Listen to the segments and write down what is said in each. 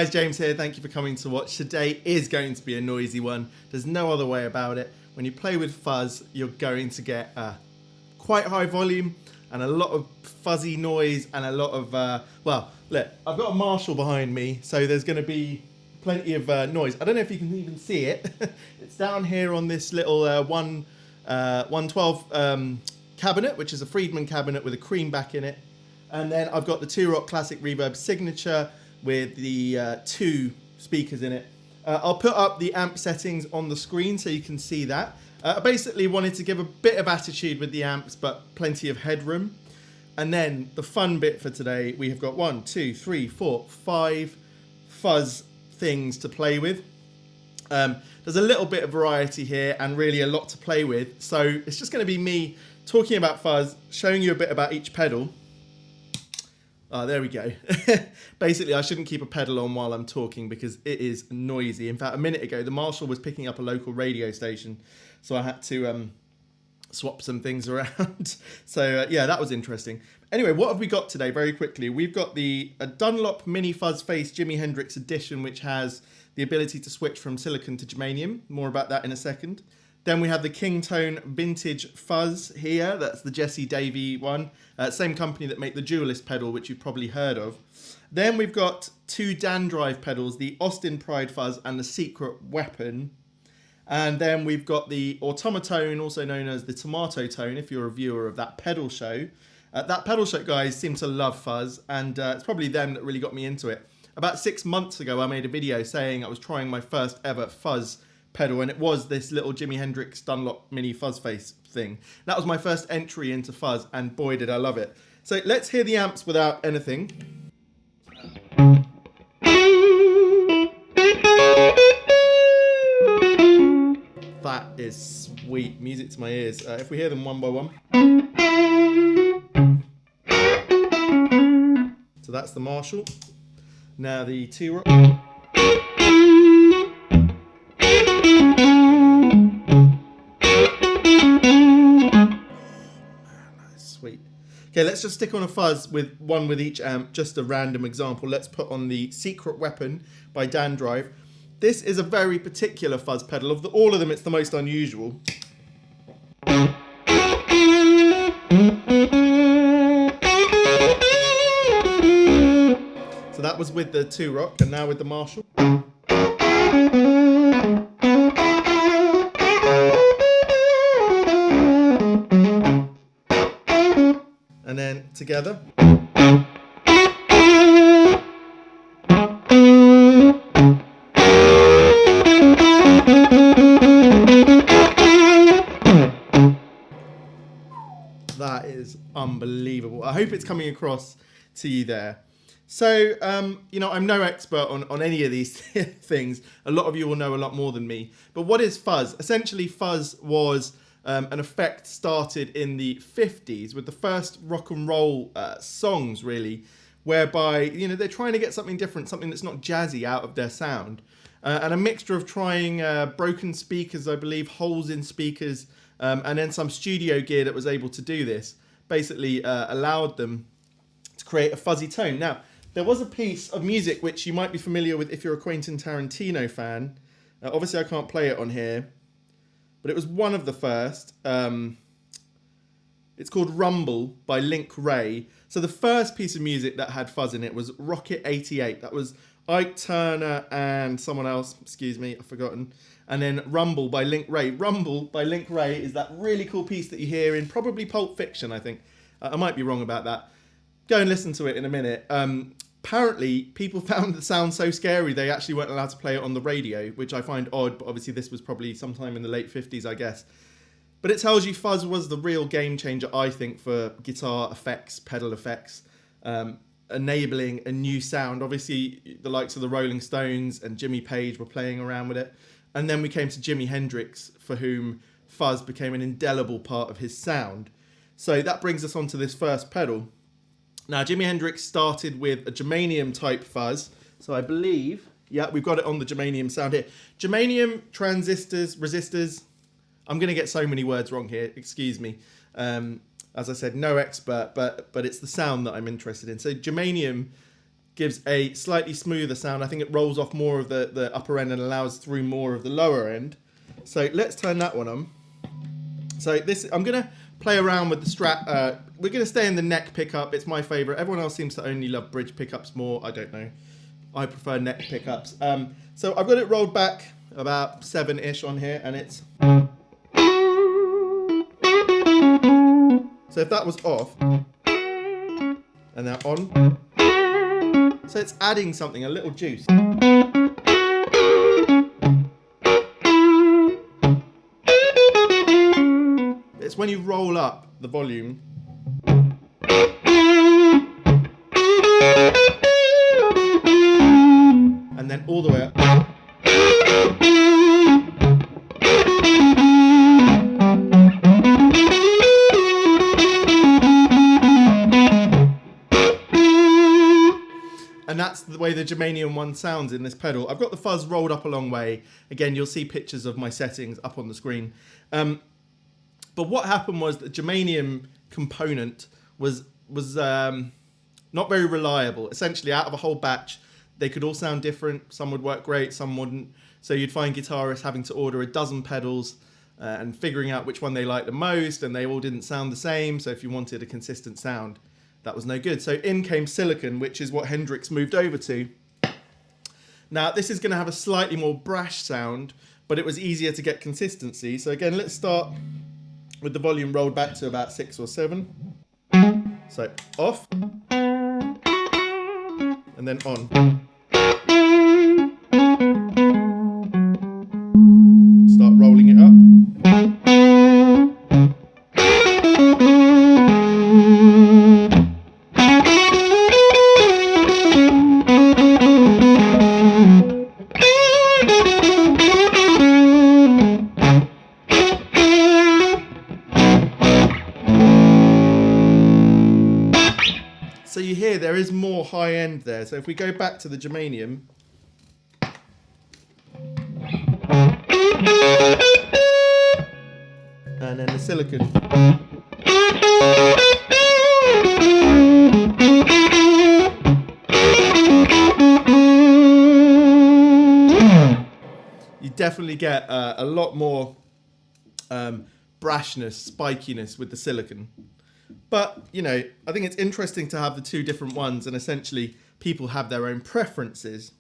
guys, James here. Thank you for coming to watch. Today is going to be a noisy one. There's no other way about it. When you play with fuzz, you're going to get quite high volume and a lot of fuzzy noise and a lot of, well, look, I've got a Marshall behind me, so there's going to be plenty of noise. I don't know if you can even see it. It's down here on this little 112 cabinet, which is a Friedman cabinet with a cream back in it. And then I've got the Two Rock Classic Reverb Signature with the 2 speakers in it. I'll put up the amp settings on the screen so you can see that. I basically wanted to give a bit of attitude with the amps, but plenty of headroom. And then the fun bit for today, we have got 1, 2, 3, 4, 5 fuzz things to play with. There's a little bit of variety here and really a lot to play with. So it's just going to be me talking about fuzz, showing you a bit about each pedal. Oh, there we go. Basically, I shouldn't keep a pedal on while I'm talking because it is noisy. In fact, a minute ago, the Marshall was picking up a local radio station, so I had to swap some things around. So, yeah, that was interesting. Anyway, what have we got today? Very quickly, we've got the Dunlop Mini Fuzz Face Jimi Hendrix Edition, which has the ability to switch from silicon to germanium. More about that in a second. Then we have the King Tone Vintage Fuzz here. That's the Jesse Davey one. Same company that make the Duelist pedal, which you've probably heard of. Then we've got 2 Dan Drive pedals, the Austin Pride Fuzz and the Secret Weapon. And then we've got the Automatone, also known as the Tomato Tone, if you're a viewer of that pedal show. That pedal show guys seem to love fuzz, and it's probably them that really got me into it. About 6 months ago, I made a video saying I was trying my first ever fuzz pedal, and it was this little Jimi Hendrix Dunlop Mini Fuzz Face thing. That was my first entry into fuzz, and boy did I love it. So let's hear the amps without anything. That is sweet music to my ears. If we hear them one by one. So that's the Marshall. Now the Two Rock. Sweet. Okay, let's just stick on a fuzz with one with each amp, just a random example. Let's put on the Secret Weapon by Dan Drive. This is a very particular fuzz pedal. Of all of them, it's the most unusual. So that was with the Two Rock, and now with the Marshall. And then together. That is unbelievable. I hope it's coming across to you there. So, you know, I'm no expert on any of these things. A lot of you will know a lot more than me. But what is fuzz? Essentially, fuzz was an effect started in the 50s with the first rock and roll songs, really, whereby, you know, they're trying to get something different, something that's not jazzy out of their sound. And a mixture of trying broken speakers, I believe, holes in speakers, and then some studio gear that was able to do this, basically allowed them to create a fuzzy tone. Now, there was a piece of music which you might be familiar with if you're a Quentin Tarantino fan. Obviously, I can't play it on here, but it was one of the first. It's called Rumble by Link Wray. So the first piece of music that had fuzz in it was Rocket 88. That was Ike Turner and someone else, excuse me, I've forgotten. And then Rumble by Link Wray. Rumble by Link Wray is that really cool piece that you hear in probably Pulp Fiction, I think. I might be wrong about that. Go and listen to it in a minute. Apparently, people found the sound so scary they actually weren't allowed to play it on the radio, which I find odd, but obviously this was probably sometime in the late 50s, I guess. But it tells you fuzz was the real game changer, I think, for guitar effects, pedal effects, enabling a new sound. Obviously, the likes of the Rolling Stones and Jimmy Page were playing around with it. And then we came to Jimi Hendrix, for whom fuzz became an indelible part of his sound. So that brings us on to this first pedal. Now, Jimi Hendrix started with a germanium type fuzz. So I believe, yeah, we've got it on the germanium sound here. Germanium, transistors, resistors. I'm going to get so many words wrong here, excuse me. As I said, no expert, but it's the sound that I'm interested in. So germanium gives a slightly smoother sound. I think it rolls off more of the upper end and allows through more of the lower end. So let's turn that one on. So this, I'm going to play around with the Strat. We're going to stay in the neck pickup. It's my favorite. Everyone else seems to only love bridge pickups more. I don't know. I prefer neck pickups. So I've got it rolled back about 7-ish on here, and it's... So if that was off, and now on, so it's adding something, a little juice. It's when you roll up the volume. And then all the way up. And that's the way the Germanium one sounds in this pedal. I've got the fuzz rolled up a long way. Again, you'll see pictures of my settings up on the screen. But what happened was the Germanium component was not very reliable. Essentially, out of a whole batch, they could all sound different. Some would work great, some wouldn't. So you'd find guitarists having to order a dozen pedals and figuring out which one they liked the most, and they all didn't sound the same. So if you wanted a consistent sound, that was no good. So in came silicon, which is what Hendrix moved over to. Now, this is going to have a slightly more brash sound, but it was easier to get consistency. So again, let's start with the volume rolled back to about 6 or 7. So off, and then on. Start rolling it up. So you hear there is more high end there. So if we go back to the Germanium, and then the silicon. You definitely get a lot more brashness, spikiness with the silicon. But, you know, I think it's interesting to have the two different ones, and essentially people have their own preferences.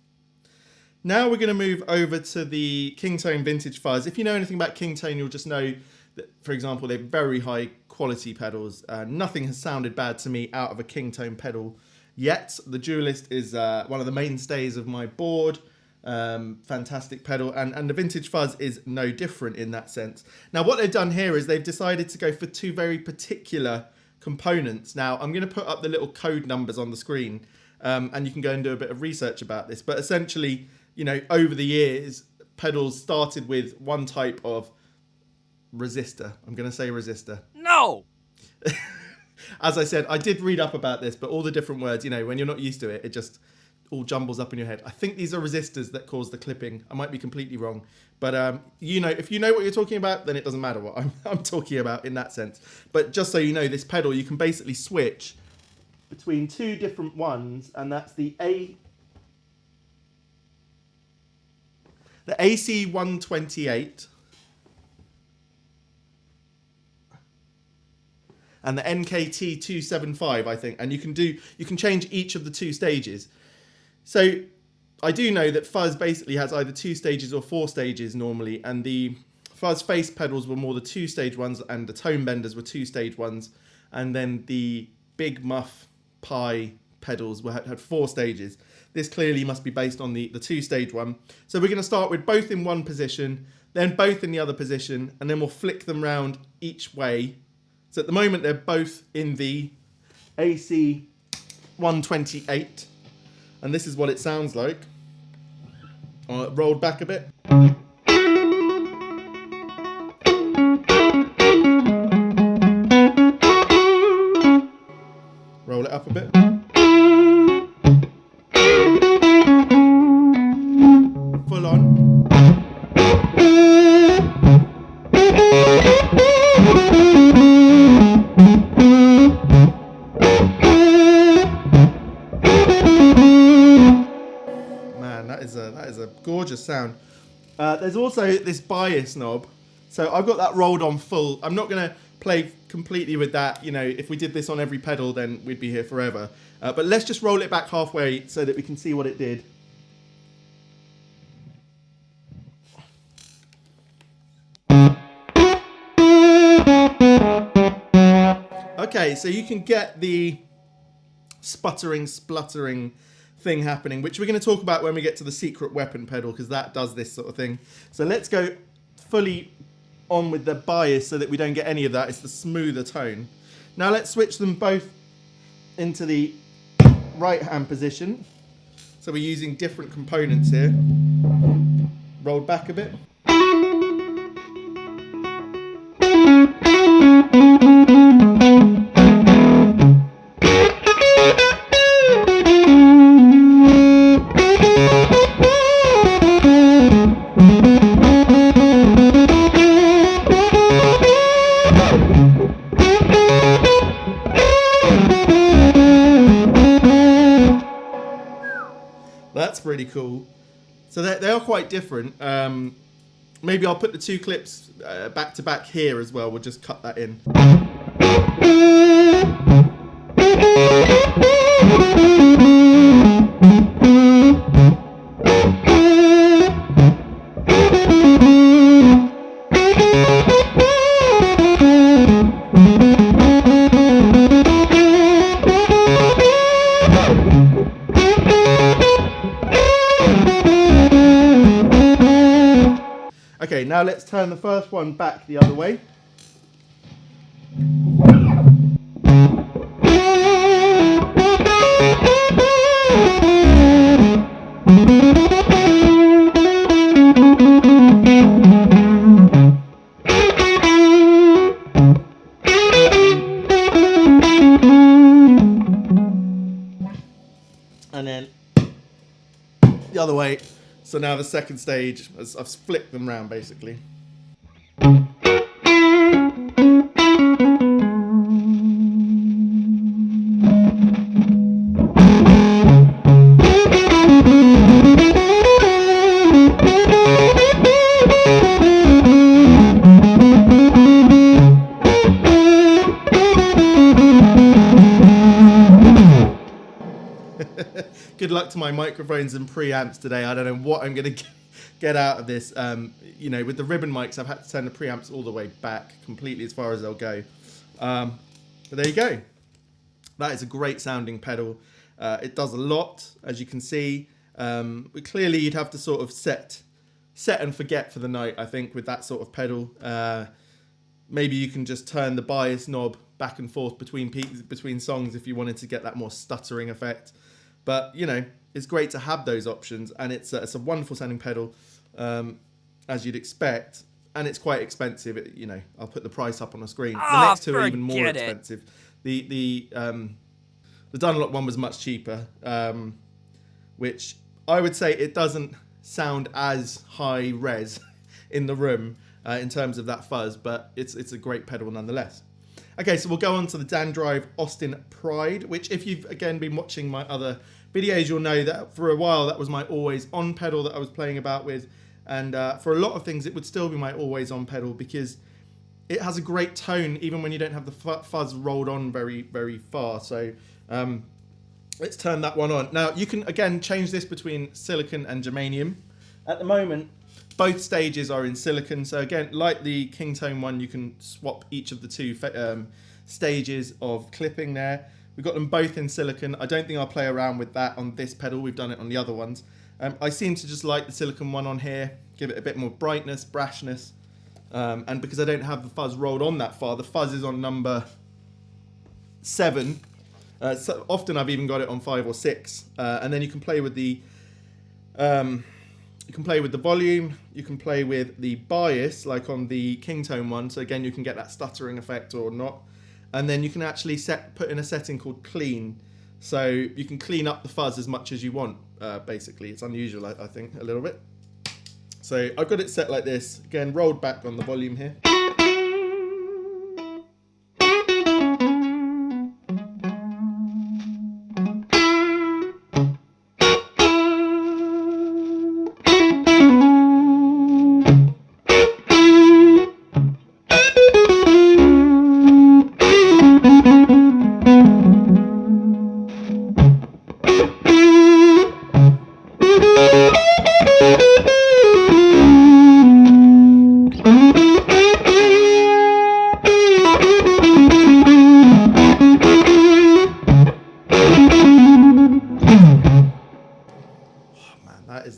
Now we're going to move over to the Kingtone Vintage Fuzz. If you know anything about Kingtone, you'll just know that, for example, they're very high quality pedals. Nothing has sounded bad to me out of a Kingtone pedal yet. The Dualist is one of the mainstays of my board. Fantastic pedal, and the Vintage Fuzz is no different in that sense. Now what they've done here is they've decided to go for two very particular components. Now I'm going to put up the little code numbers on the screen, and you can go and do a bit of research about this. But essentially, you know, over the years, pedals started with one type of resistor. I'm going to say resistor. No! As I said, I did read up about this, but all the different words, you know, when you're not used to it, it just all jumbles up in your head. I think these are resistors that cause the clipping. I might be completely wrong. But, you know, if you know what you're talking about, then it doesn't matter what I'm talking about in that sense. But just so you know, this pedal, you can basically switch between two different ones, and that's the AC128 and the NKT275, I think. And you can change each of the two stages. So I do know that Fuzz basically has either 2 stages or 4 stages normally, and the Fuzz face pedals were more the 2-stage ones, and the tone benders were 2-stage ones, and then the big muff pie pedals had 4 stages. This clearly must be based on the 2-stage one. So we're going to start with both in one position, then both in the other position, and then we'll flick them round each way. So at the moment they're both in the AC128. And this is what it sounds like. Rolled back a bit. Roll it up a bit. Full on. gorgeous sound. There's also this bias knob. So I've got that rolled on full. I'm not going to play completely with that. You know, if we did this on every pedal, then we'd be here forever. But let's just roll it back halfway so that we can see what it did. Okay, so you can get the sputtering, spluttering thing happening, which we're going to talk about when we get to the secret weapon pedal, because that does this sort of thing. So let's go fully on with the bias so that we don't get any of that. It's the smoother tone. Now let's switch them both into the right hand position. So we're using different components here. Rolled back a bit. That's pretty cool. So they are quite different. Maybe I'll put the two clips back to back here as well. We'll just cut that in. Okay, now let's turn the first one back the other way. And then the other way. So now the second stage, I've flipped them round basically. Good luck to my microphones and preamps today. I don't know what I'm going to get out of this. You know, with the ribbon mics, I've had to turn the preamps all the way back completely as far as they'll go. But there you go. That is a great sounding pedal. It does a lot, as you can see. But clearly, you'd have to sort of set and forget for the night, I think, with that sort of pedal. Maybe you can just turn the bias knob back and forth between songs if you wanted to get that more stuttering effect. But, you know, it's great to have those options, and it's a wonderful sounding pedal, as you'd expect, and it's quite expensive. You know, I'll put the price up on the screen. The next two are even more expensive. The Dunlop one was much cheaper, which I would say it doesn't sound as high res in the room in terms of that fuzz, but it's a great pedal nonetheless. Okay, so we'll go on to the Dan Drive Austin Pride, which if you've, again, been watching my other videos, you'll know that for a while that was my always on pedal that I was playing about with. And for a lot of things, it would still be my always on pedal because it has a great tone, even when you don't have the fuzz rolled on very, very far. So let's turn that one on. Now, you can, again, change this between silicon and germanium. At the moment, both stages are in silicon. So again, like the King Tone one, you can swap each of the two stages of clipping there. We've got them both in silicon. I don't think I'll play around with that on this pedal. We've done it on the other ones. I seem to just like the silicon one on here. Give it a bit more brightness, brashness. And because I don't have the fuzz rolled on that far, the fuzz is on number 7. So often I've even got it on 5 or 6. And then you can play with the volume, you can play with the bias, like on the King Tone one. So again, you can get that stuttering effect or not. And then you can actually put in a setting called clean. So you can clean up the fuzz as much as you want, basically. It's unusual, I think, a little bit. So I've got it set like this. Again, rolled back on the volume here.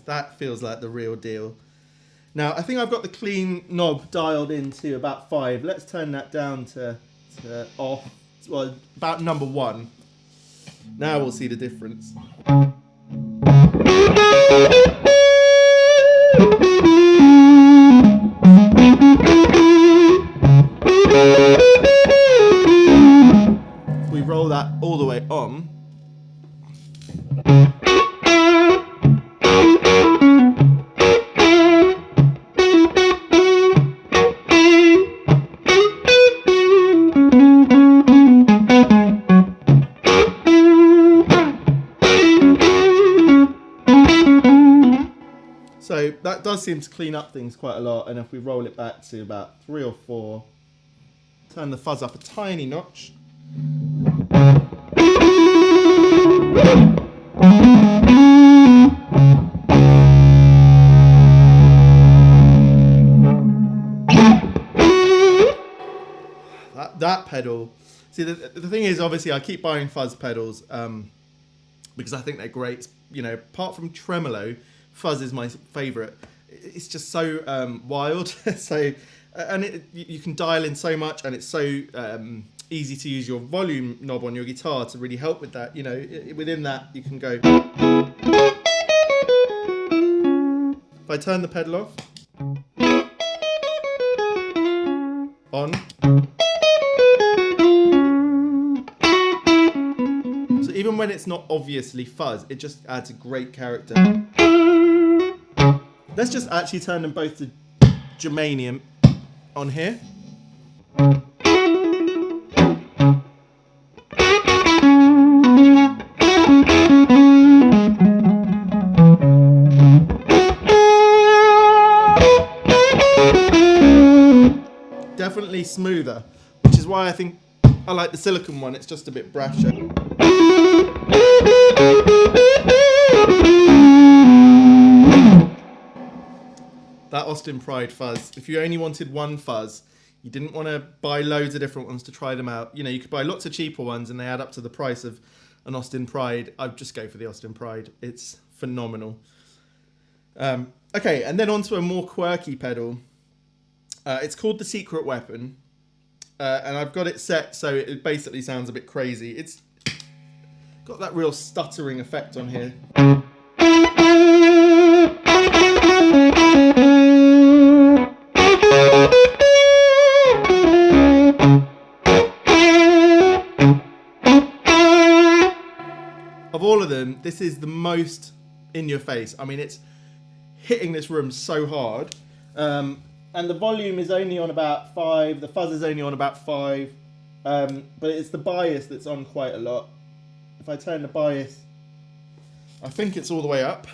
That feels like the real deal. Now, I think I've got the clean knob dialed into about 5. Let's turn that down to off, well, about number 1. Now we'll see the difference. If we roll that all the way on, so that does seem to clean up things quite a lot, and if we roll it back to about 3 or 4, turn the fuzz up a tiny notch. That pedal. See, the thing is, obviously, I keep buying fuzz pedals because I think they're great. You know, apart from tremolo, fuzz is my favourite. It's just so wild. So, and you can dial in so much, and it's so easy to use your volume knob on your guitar to really help with that. You know, within that you can go. If I turn the pedal off, on. So even when it's not obviously fuzz, it just adds a great character. Let's just actually turn them both to germanium on here. Definitely smoother, which is why I think I like the silicone one. It's just a bit brasher. That Austin Pride fuzz, if you only wanted one fuzz, you didn't want to buy loads of different ones to try them out. You know, you could buy lots of cheaper ones and they add up to the price of an Austin Pride. I'd just go for the Austin Pride. It's phenomenal. Okay, and then onto a more quirky pedal. It's called the Secret Weapon, and I've got it set so it basically sounds a bit crazy. It's got that real stuttering effect on here. Of all of them, this is the most in your face. I mean, it's hitting this room so hard. And the volume is only on about 5. The fuzz is only on about 5. But it's the bias that's on quite a lot. If I turn the bias, I think it's all the way up.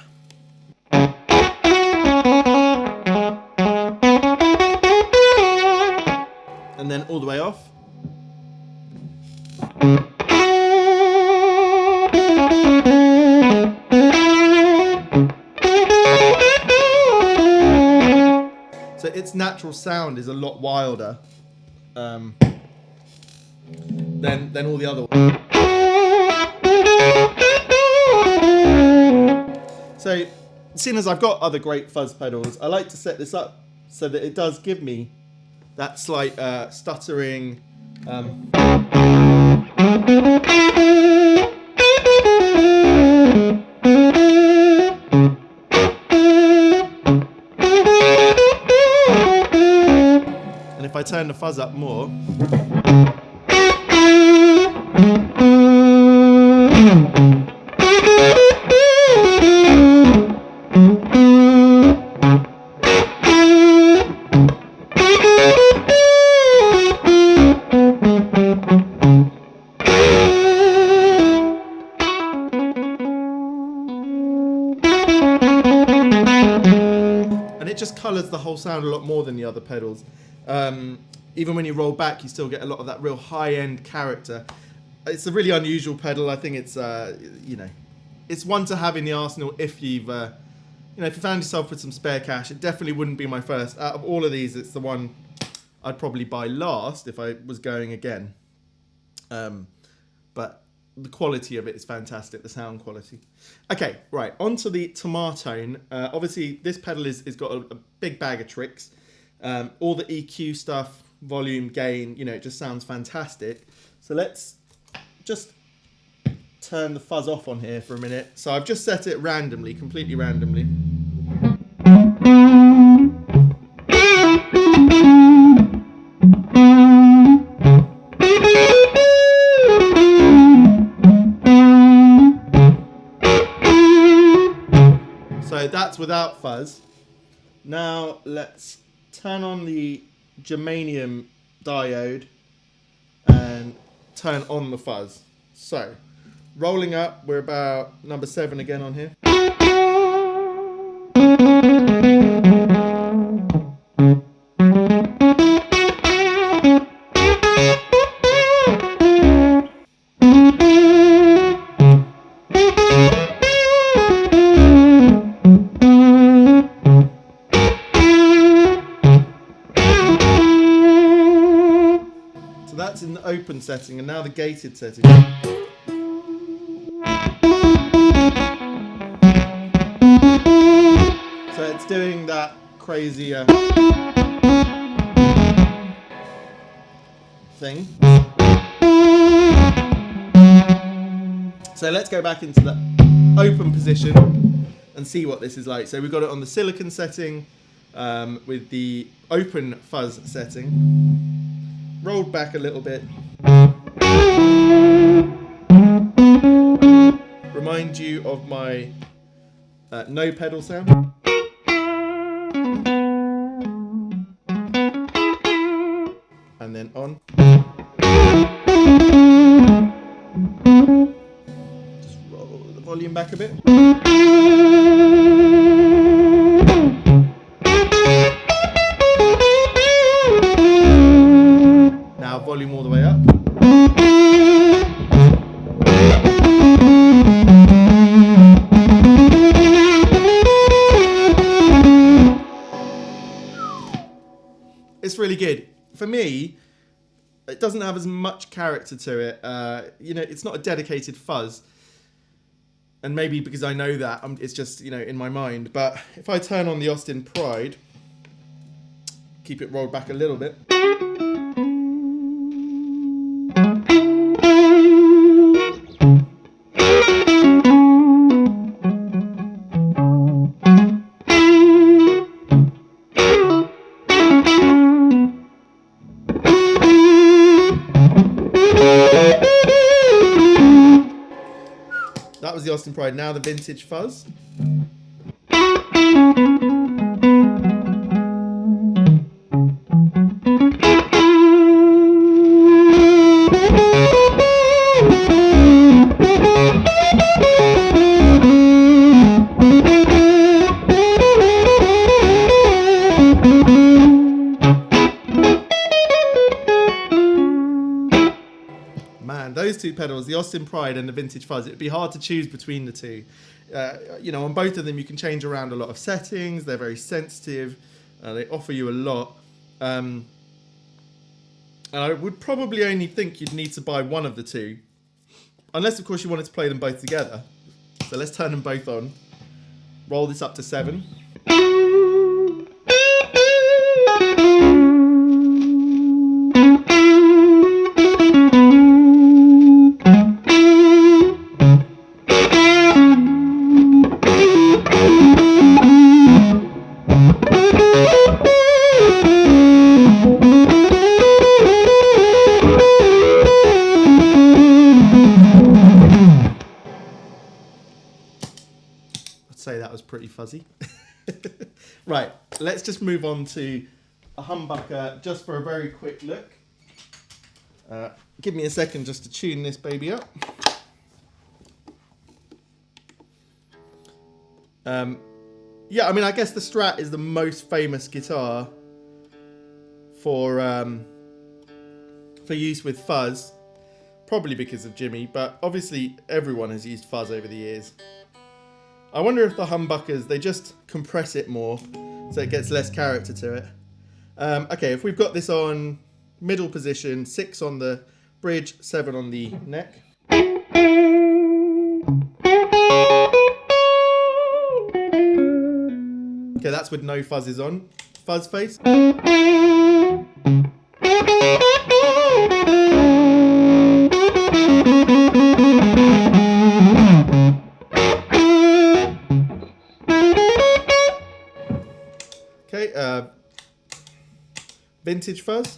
And then all the way off. So its natural sound is a lot wilder than all the other ones. So, seeing as I've got other great fuzz pedals, I like to set this up so that it does give me that slight stuttering. And if I turn the fuzz up more, just colours the whole sound a lot more than the other pedals. Even when you roll back, you still get a lot of that real high-end character. It's a really unusual pedal. I think it's, you know, it's one to have in the arsenal if you've you know, if you found yourself with some spare cash, it definitely wouldn't be my first. Out of all of these, it's the one I'd probably buy last if I was going again. But the quality of it is fantastic, the sound quality. Okay, right, onto the Automatone. Obviously, this pedal is got a big bag of tricks. All the EQ stuff, volume, gain, you know, it just sounds fantastic. So let's just turn the fuzz off on here for a minute. So I've just set it randomly, completely randomly. So that's without fuzz. Now let's turn on the germanium diode and turn on the fuzz. So rolling up, we're about number 7 again on here. That's in the open setting, and now the gated setting. So it's doing that crazy thing. So let's go back into the open position and see what this is like. So we've got it on the silicon setting with the open fuzz setting. Rolled back a little bit. Remind you of my no pedal sound. And then on. Just roll the volume back a bit. Now volume all the way up. It's really good. For me, it doesn't have as much character to it. You know, it's not a dedicated fuzz. And maybe because I know that, it's just, you know, in my mind. But if I turn on the Austin Pride, keep it rolled back a little bit. That was the Austin Pride. Now the vintage fuzz. Man, those two pedals, the Austin Pride and the Vintage Fuzz, it'd be hard to choose between the two. You know, on both of them, you can change around a lot of settings. They're very sensitive. They offer you a lot. And I would probably only think you'd need to buy one of the two. Unless, of course, you wanted to play them both together. So let's turn them both on. Roll this up to 7. Say that was pretty fuzzy. Right, let's just move on to a humbucker just for a very quick look. Give me a second just to tune this baby up. Yeah, I mean, I guess the Strat is the most famous guitar for use with fuzz, probably because of Jimi, but obviously everyone has used fuzz over the years. I wonder if the humbuckers, they just compress it more so it gets less character to it. Okay, if we've got this on middle position, 6 on the bridge, 7 on the neck. Okay, that's with no fuzzes on. Fuzz face. Okay, vintage fuzz.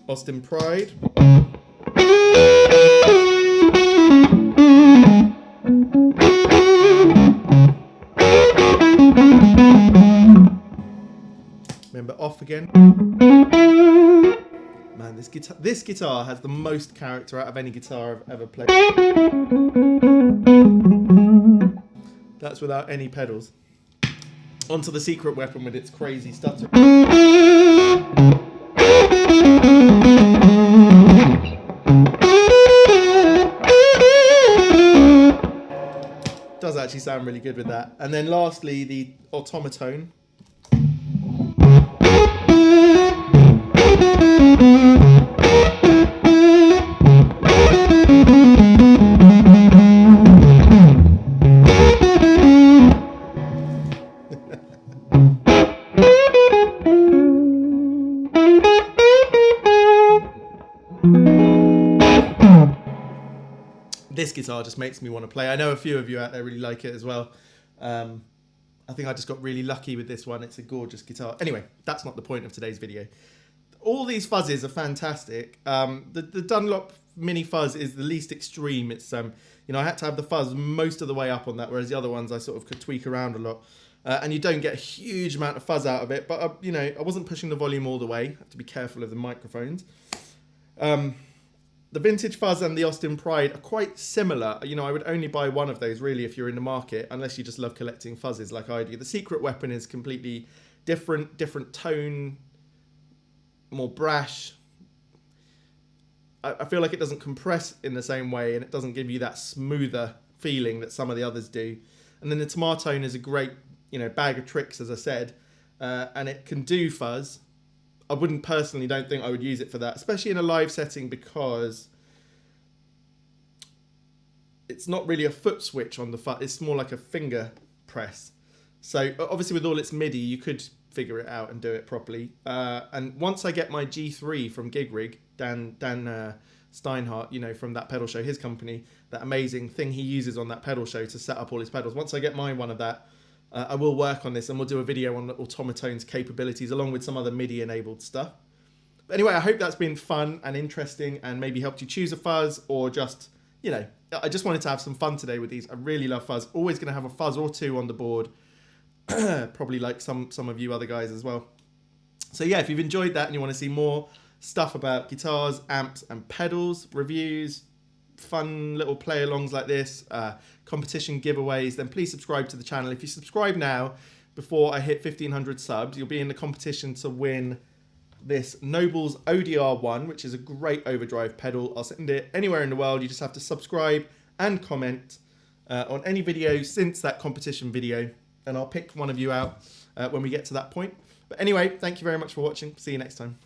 Austin Pride. Remember, off again. Man, this guitar has the most character out of any guitar I've ever played. That's without any pedals. Onto the secret weapon with its crazy stutter. Does actually sound really good with that. And then lastly, the Automatone. This guitar just makes me want to play. I know a few of you out there really like it as well. I think I just got really lucky with this one. It's a gorgeous guitar. Anyway, that's not the point of today's video. All these fuzzes are fantastic. The Dunlop Mini Fuzz is the least extreme. It's you know, I had to have the fuzz most of the way up on that, whereas the other ones I sort of could tweak around a lot. And you don't get a huge amount of fuzz out of it, but you know, I wasn't pushing the volume all the way. I have to be careful of the microphones. The Vintage Fuzz and the Austin Pride are quite similar. You know, I would only buy one of those really if you're in the market, unless you just love collecting fuzzes like I do. The Secret Weapon is completely different tone, more brash. I feel like it doesn't compress in the same way, and it doesn't give you that smoother feeling that some of the others do. And then the Automatone is a great, you know, bag of tricks, as I said, and it can do fuzz. I don't think I would use it for that, especially in a live setting, because it's not really a foot switch on the fuzz. It's more like a finger press. So obviously with all its MIDI, you could figure it out and do it properly. And once I get my G3 from Gig Rig, Dan Steinhardt, you know, from that pedal show, his company, that amazing thing he uses on that pedal show to set up all his pedals. Once I get my one of that, I will work on this, and we'll do a video on the Automatone's capabilities along with some other MIDI enabled stuff. But anyway, I hope that's been fun and interesting and maybe helped you choose a fuzz, or just, you know, I just wanted to have some fun today with these. I really love fuzz. Always going to have a fuzz or two on the board. Probably like some of you other guys as well. So yeah, if you've enjoyed that and you want to see more stuff about guitars, amps and pedals, reviews, fun little play-alongs like this, competition giveaways, then please subscribe to the channel. If you subscribe now, before I hit 1,500 subs, you'll be in the competition to win this Noble's ODR1, which is a great overdrive pedal. I'll send it anywhere in the world. You just have to subscribe and comment on any video since that competition video, and I'll pick one of you out when we get to that point. But anyway, thank you very much for watching. See you next time.